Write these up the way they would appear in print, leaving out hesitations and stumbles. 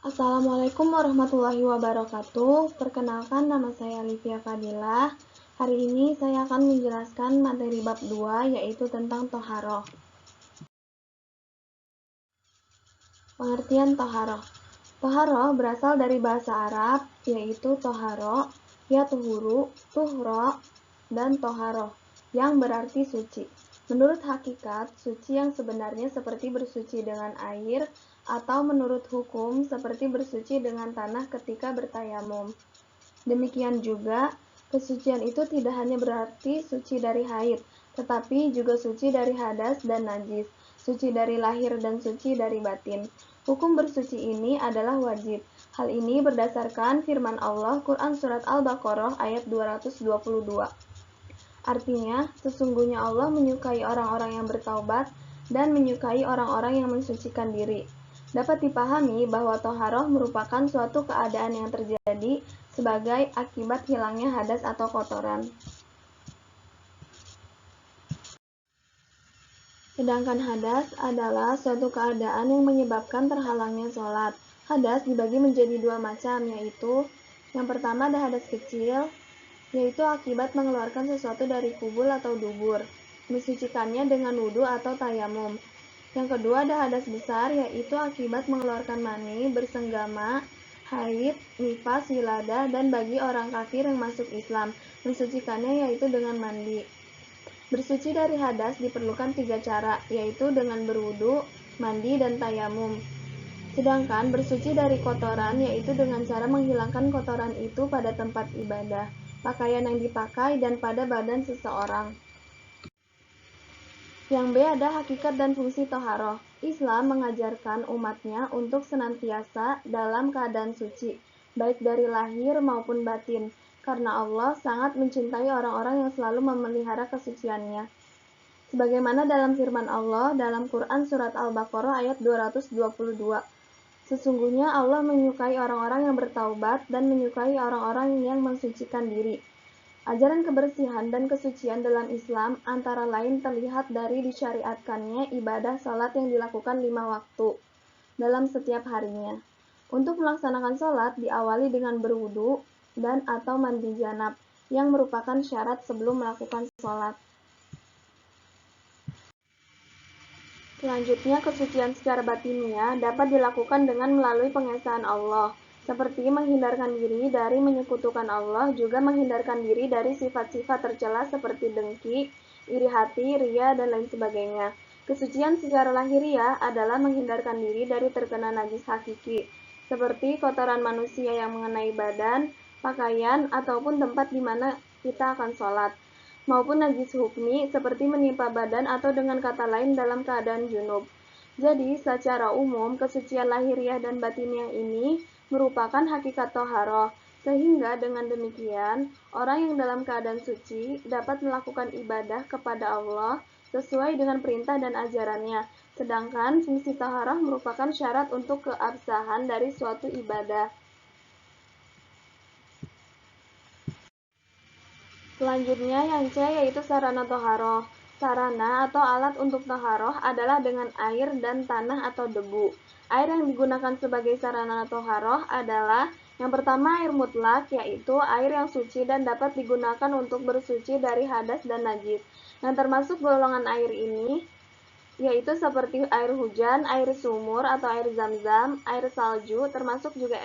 Assalamualaikum warahmatullahi wabarakatuh. Perkenalkan, nama saya Livia Fadilah. Hari ini saya akan menjelaskan materi bab 2, yaitu tentang toharoh. Pengertian toharoh. Toharoh berasal dari bahasa Arab, yaitu toharo, ya tuhuru, tuhro, dan toharoh, yang berarti suci. Menurut hakikat, suci yang sebenarnya seperti bersuci dengan air, atau menurut hukum seperti bersuci dengan tanah ketika bertayamum. Demikian juga, kesucian itu tidak hanya berarti suci dari haid, tetapi juga suci dari hadas dan najis, suci dari lahir dan suci dari batin. Hukum bersuci ini adalah wajib. Hal ini berdasarkan firman Allah Quran Surat Al-Baqarah ayat 222. Artinya, sesungguhnya Allah menyukai orang-orang yang bertaubat dan menyukai orang-orang yang mensucikan diri. Dapat dipahami bahwa toharoh merupakan suatu keadaan yang terjadi sebagai akibat hilangnya hadas atau kotoran. Sedangkan hadas adalah suatu keadaan yang menyebabkan terhalangnya sholat. Hadas dibagi menjadi dua macam, yaitu yang pertama ada hadas kecil, yaitu akibat mengeluarkan sesuatu dari kubul atau dubur, mensucikannya dengan wudhu atau tayamum. Yang kedua ada hadas besar, yaitu akibat mengeluarkan mani, bersenggama, haid, nifas, wiladah, dan bagi orang kafir yang masuk Islam, mensucikannya yaitu dengan mandi. Bersuci dari hadas diperlukan 3 cara, yaitu dengan berwudu, mandi, dan tayamum. Sedangkan bersuci dari kotoran yaitu dengan cara menghilangkan kotoran itu pada tempat ibadah, pakaian yang dipakai, dan pada badan seseorang. Yang B ada hakikat dan fungsi toharoh. Islam mengajarkan umatnya untuk senantiasa dalam keadaan suci, baik dari lahir maupun batin, karena Allah sangat mencintai orang-orang yang selalu memelihara kesuciannya. Sebagaimana dalam firman Allah dalam Quran Surat Al-Baqarah ayat 222. Sesungguhnya Allah menyukai orang-orang yang bertaubat dan menyukai orang-orang yang mensucikan diri. Ajaran kebersihan dan kesucian dalam Islam antara lain terlihat dari disyariatkannya ibadah salat yang dilakukan 5 waktu dalam setiap harinya. Untuk melaksanakan salat diawali dengan berwudu dan atau mandi janab, yang merupakan syarat sebelum melakukan salat. Selanjutnya, kesucian secara batiniah dapat dilakukan dengan melalui pengesahan Allah, seperti menghindarkan diri dari menyekutukan Allah, juga menghindarkan diri dari sifat-sifat tercela seperti dengki, iri hati, ria, dan lain sebagainya. Kesucian secara lahiriah adalah menghindarkan diri dari terkena najis hakiki, seperti kotoran manusia yang mengenai badan, pakaian, ataupun tempat di mana kita akan sholat, maupun najis hukmi seperti menimpa badan atau dengan kata lain dalam keadaan junub. Jadi, secara umum, kesucian lahiriah dan batiniah ini merupakan hakikat toharoh, sehingga dengan demikian, orang yang dalam keadaan suci dapat melakukan ibadah kepada Allah sesuai dengan perintah dan ajarannya, sedangkan fungsi toharoh merupakan syarat untuk keabsahan dari suatu ibadah. Selanjutnya yang C yaitu sarana toharoh. Sarana atau alat untuk toharoh adalah dengan air dan tanah atau debu. Air yang digunakan sebagai sarana toharoh adalah yang pertama air mutlak, yaitu air yang suci dan dapat digunakan untuk bersuci dari hadas dan najis. Yang termasuk golongan air ini yaitu seperti air hujan, air sumur atau air zam-zam, air salju, termasuk juga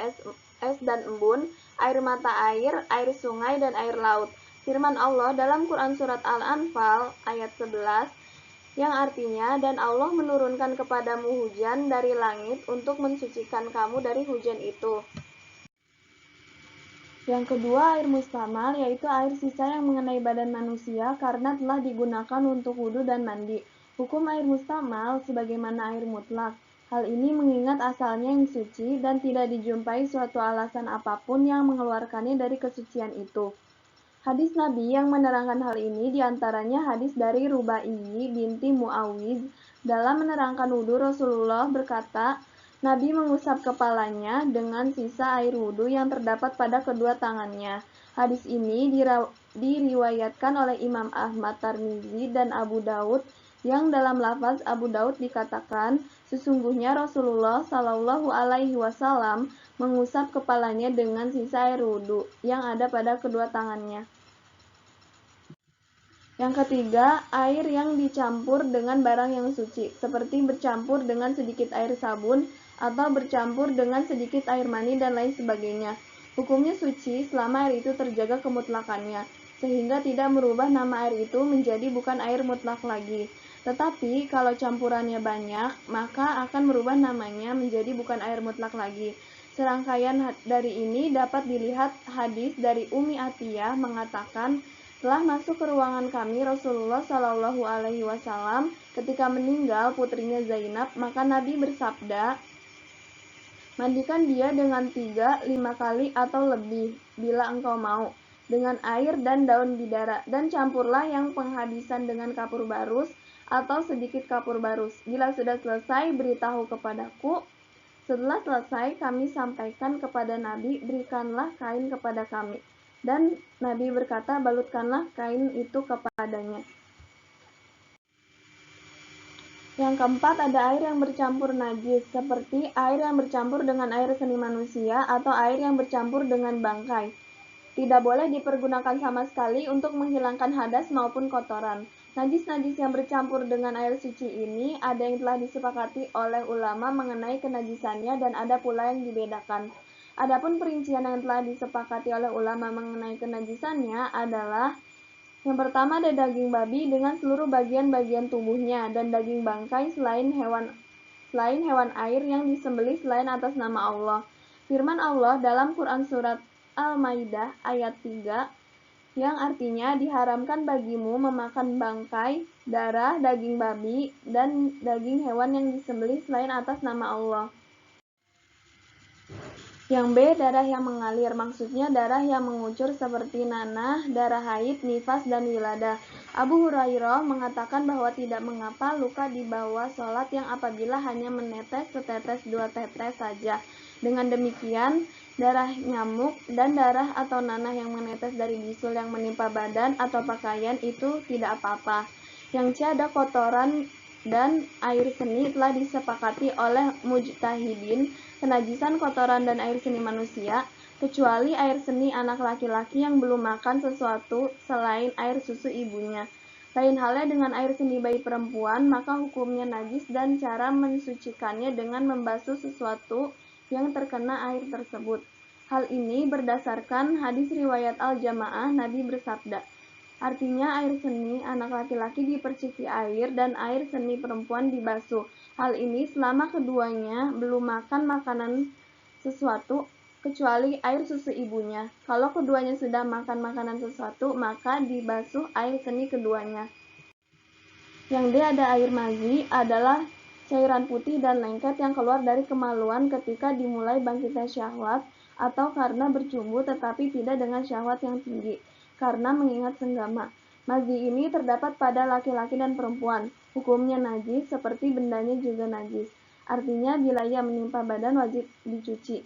es dan embun, air mata air sungai, dan air laut. Firman Allah dalam Quran Surat Al-Anfal ayat 11, yang artinya, dan Allah menurunkan kepadamu hujan dari langit untuk mensucikan kamu dari hujan itu. Yang kedua, air mustamal, yaitu air sisa yang mengenai badan manusia karena telah digunakan untuk wudhu dan mandi. Hukum air mustamal sebagaimana air mutlak. Hal ini mengingat asalnya yang suci dan tidak dijumpai suatu alasan apapun yang mengeluarkannya dari kesucian itu. Hadis Nabi yang menerangkan hal ini diantaranya hadis dari Rubaiyi binti Muawiz dalam menerangkan wudhu Rasulullah berkata, Nabi mengusap kepalanya dengan sisa air wudhu yang terdapat pada kedua tangannya. Hadis ini diriwayatkan oleh Imam Ahmad Tirmidzi dan Abu Daud yang dalam lafaz Abu Daud dikatakan, sesungguhnya Rasulullah Shallallahu Alaihi Wasallam mengusap kepalanya dengan sisa air wudhu yang ada pada kedua tangannya. Yang ketiga, air yang dicampur dengan barang yang suci, seperti bercampur dengan sedikit air sabun atau bercampur dengan sedikit air mani dan lain sebagainya. Hukumnya suci selama air itu terjaga kemutlakannya, sehingga tidak merubah nama air itu menjadi bukan air mutlak lagi. Tetapi kalau campurannya banyak, maka akan merubah namanya menjadi bukan air mutlak lagi. Serangkaian dari ini dapat dilihat hadis dari Umi Atiyah mengatakan, setelah masuk ke ruangan kami, Rasulullah Shallallahu Alaihi Wasallam ketika meninggal putrinya Zainab, maka Nabi bersabda, mandikan dia dengan 3-5 kali atau lebih, bila engkau mau, dengan air dan daun bidara, dan campurlah yang penghabisan dengan kapur barus atau sedikit kapur barus. Bila sudah selesai, beritahu kepadaku. Setelah selesai, kami sampaikan kepada Nabi, berikanlah kain kepada kami. Dan Nabi berkata, balutkanlah kain itu kepadanya. Yang keempat, ada air yang bercampur najis, seperti air yang bercampur dengan air seni manusia atau air yang bercampur dengan bangkai. Tidak boleh dipergunakan sama sekali untuk menghilangkan hadas maupun kotoran. Najis-najis yang bercampur dengan air suci ini ada yang telah disepakati oleh ulama mengenai kenajisannya dan ada pula yang dibedakan. Adapun perincian yang telah disepakati oleh ulama mengenai kenajisannya adalah: yang pertama ada daging babi dengan seluruh bagian-bagian tubuhnya dan daging bangkai selain hewan air yang disembelih selain atas nama Allah. Firman Allah dalam Quran surat Al-Maidah ayat 3 yang artinya diharamkan bagimu memakan bangkai, darah, daging babi, dan daging hewan yang disembelih selain atas nama Allah. Yang B, darah yang mengalir, maksudnya darah yang mengucur seperti nanah, darah haid, nifas, dan wiladah. Abu Hurairah mengatakan bahwa tidak mengapa luka di bawah sholat yang apabila hanya menetes setetes 2 tetes saja. Dengan demikian, darah nyamuk dan darah atau nanah yang menetes dari bisul yang menimpa badan atau pakaian itu tidak apa-apa. Yang C, ada kotoran dan air seni telah disepakati oleh mujtahidin kenajisan kotoran dan air seni manusia, kecuali air seni anak laki-laki yang belum makan sesuatu selain air susu ibunya. Lain halnya dengan air seni bayi perempuan, maka hukumnya najis dan cara mensucikannya dengan membasuh sesuatu yang terkena air tersebut. Hal ini berdasarkan hadis riwayat Al-Jamaah, Nabi bersabda, artinya air seni anak laki-laki diperciki air dan air seni perempuan dibasuh. Hal ini selama keduanya belum makan makanan sesuatu kecuali air susu ibunya. Kalau keduanya sudah makan makanan sesuatu, maka dibasuh air seni keduanya. Yang D, ada air mazi, adalah cairan putih dan lengket yang keluar dari kemaluan ketika dimulai bangkitnya syahwat atau karena bercumbu tetapi tidak dengan syahwat yang tinggi, karena mengingat senggama. Mazi ini terdapat pada laki-laki dan perempuan. Hukumnya najis seperti bendanya juga najis. Artinya bila ia menimpa badan wajib dicuci.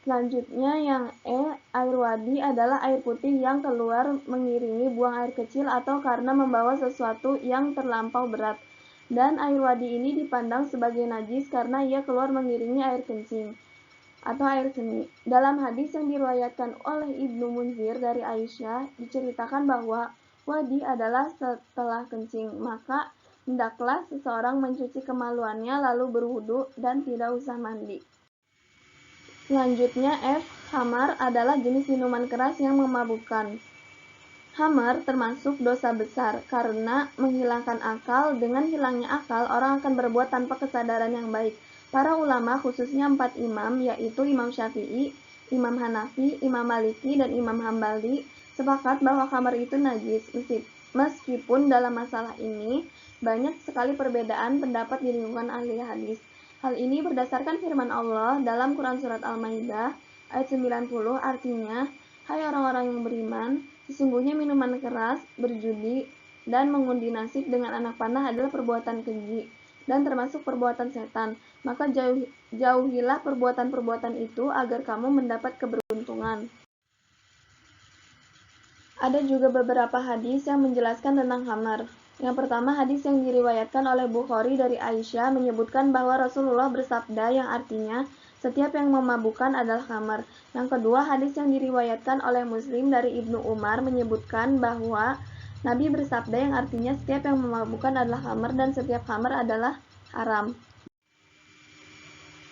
Selanjutnya yang E, air wadi adalah air putih yang keluar mengiringi buang air kecil atau karena membawa sesuatu yang terlampau berat. Dan air wadi ini dipandang sebagai najis karena ia keluar mengiringi air kencing atau air seni. Dalam hadis yang diriwayatkan oleh Ibnu Munzir dari Aisyah, diceritakan bahwa wadi adalah setelah kencing, maka hendaklah seseorang mencuci kemaluannya lalu berwudu dan tidak usah mandi. Selanjutnya F, khamar adalah jenis minuman keras yang memabukkan. Khamar termasuk dosa besar karena menghilangkan akal. Dengan hilangnya akal, orang akan berbuat tanpa kesadaran yang baik. Para ulama, khususnya 4 imam, yaitu Imam Syafi'i, Imam Hanafi, Imam Maliki, dan Imam Hambali, sepakat bahwa khamar itu najis. Meskipun dalam masalah ini banyak sekali perbedaan pendapat di lingkungan ahli hadis. Hal ini berdasarkan firman Allah dalam Quran surat Al-Maidah ayat 90, artinya, hai orang-orang yang beriman, sesungguhnya minuman keras, berjudi, dan mengundi nasib dengan anak panah adalah perbuatan keji dan termasuk perbuatan setan. Maka jauhilah perbuatan-perbuatan itu agar kamu mendapat keberuntungan. Ada juga beberapa hadis yang menjelaskan tentang khamar. Yang pertama, hadis yang diriwayatkan oleh Bukhari dari Aisyah menyebutkan bahwa Rasulullah bersabda yang artinya, setiap yang memabukkan adalah khamar. Yang kedua, hadis yang diriwayatkan oleh Muslim dari Ibnu Umar menyebutkan bahwa Nabi bersabda yang artinya setiap yang memabukkan adalah khamar dan setiap khamar adalah haram.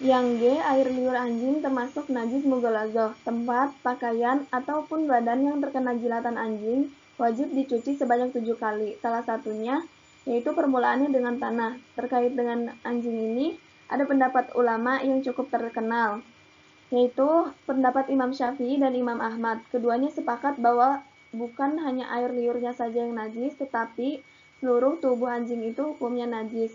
Yang G, air liur anjing termasuk najis mughaladzah. Tempat, pakaian, ataupun badan yang terkena jilatan anjing wajib dicuci sebanyak 7 kali. Salah satunya yaitu permulaannya dengan tanah. Terkait dengan anjing ini, ada pendapat ulama yang cukup terkenal, yaitu pendapat Imam Syafi'i dan Imam Ahmad. Keduanya sepakat bahwa bukan hanya air liurnya saja yang najis, tetapi seluruh tubuh anjing itu hukumnya najis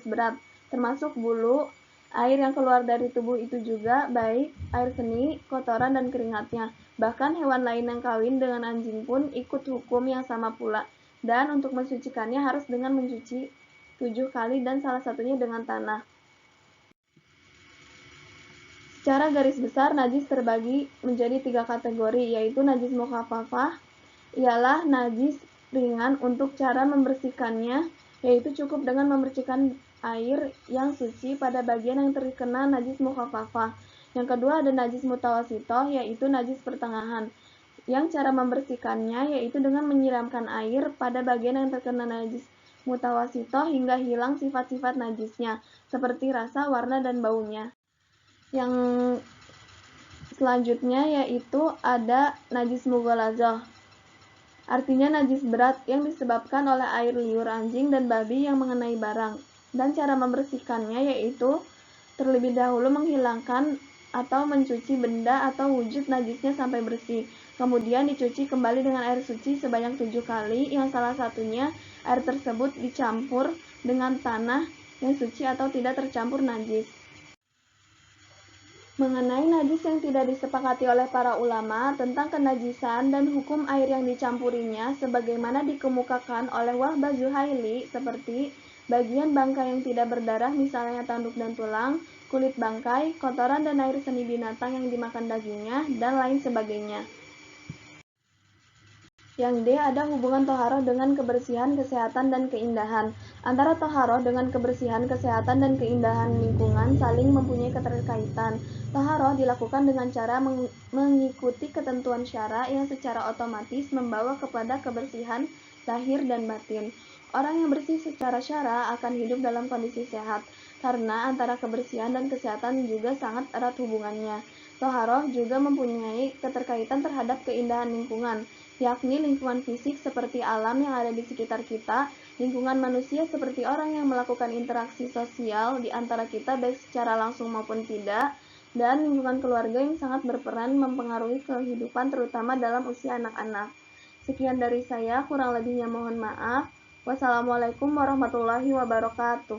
berat, termasuk bulu, air yang keluar dari tubuh itu juga, baik air seni, kotoran, dan keringatnya. Bahkan hewan lain yang kawin dengan anjing pun ikut hukum yang sama pula. Dan untuk mensucikannya harus dengan mencuci 7 kali dan salah satunya dengan tanah. Secara garis besar, najis terbagi menjadi 3 kategori, yaitu najis mukhafafah, ialah najis ringan. Untuk cara membersihkannya, yaitu cukup dengan membersihkan air yang suci pada bagian yang terkena najis mukhafafah. Yang kedua ada najis mutawasitoh, yaitu najis pertengahan, yang cara membersihkannya yaitu dengan menyiramkan air pada bagian yang terkena najis mutawasitoh hingga hilang sifat-sifat najisnya, seperti rasa, warna, dan baunya. Yang selanjutnya yaitu ada najis mughaladzah, artinya najis berat yang disebabkan oleh air liur anjing dan babi yang mengenai barang. Dan cara membersihkannya yaitu terlebih dahulu menghilangkan atau mencuci benda atau wujud najisnya sampai bersih. Kemudian dicuci kembali dengan air suci sebanyak 7 kali, yang salah satunya air tersebut dicampur dengan tanah yang suci atau tidak tercampur najis. Mengenai najis yang tidak disepakati oleh para ulama tentang kenajisan dan hukum air yang dicampurinya, sebagaimana dikemukakan oleh Wahbah Zuhaili, seperti bagian bangkai yang tidak berdarah, misalnya tanduk dan tulang, kulit bangkai, kotoran dan air seni binatang yang dimakan dagingnya, dan lain sebagainya. Yang D, ada hubungan toharoh dengan kebersihan, kesehatan, dan keindahan. Antara toharoh dengan kebersihan, kesehatan, dan keindahan lingkungan saling mempunyai keterkaitan. Toharoh dilakukan dengan cara mengikuti ketentuan syara yang secara otomatis membawa kepada kebersihan lahir dan batin. Orang yang bersih secara syara akan hidup dalam kondisi sehat, karena antara kebersihan dan kesehatan juga sangat erat hubungannya. Toharoh juga mempunyai keterkaitan terhadap keindahan lingkungan, yakni lingkungan fisik seperti alam yang ada di sekitar kita, lingkungan manusia seperti orang yang melakukan interaksi sosial di antara kita baik secara langsung maupun tidak, dan lingkungan keluarga yang sangat berperan mempengaruhi kehidupan terutama dalam usia anak-anak. Sekian dari saya, kurang lebihnya mohon maaf. Wassalamualaikum warahmatullahi wabarakatuh.